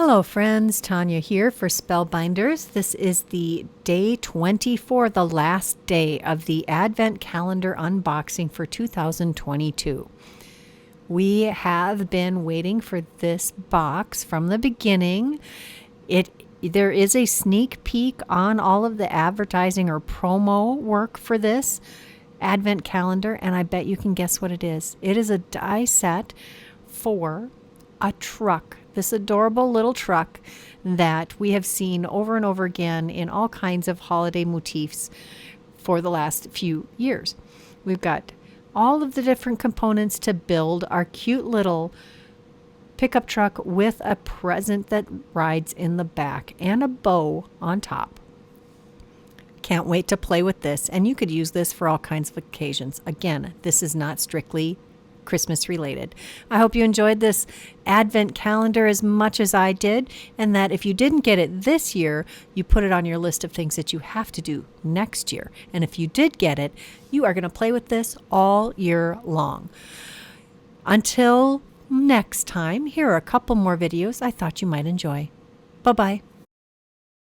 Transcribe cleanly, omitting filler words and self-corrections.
Hello friends, Tanya here for Spellbinders. This is the day 24, the last day of the Advent Calendar unboxing for 2022. We have been waiting for this box from the beginning. There is a sneak peek on all of the advertising or promo work for this Advent Calendar, and I bet you can guess what it is. It is a die set for a truck. This adorable little truck that we have seen over and over again in all kinds of holiday motifs for the last few years. We've got all of the different components to build our cute little pickup truck with a present that rides in the back and a bow on top. Can't wait to play with this, and you could use this for all kinds of occasions. Again, this is not strictly Christmas related. I hope you enjoyed this Advent calendar as much as I did, and that if you didn't get it this year, you put it on your list of things that you have to do next year. And if you did get it, you are going to play with this all year long. Until next time, here are a couple more videos I thought you might enjoy. Bye-bye.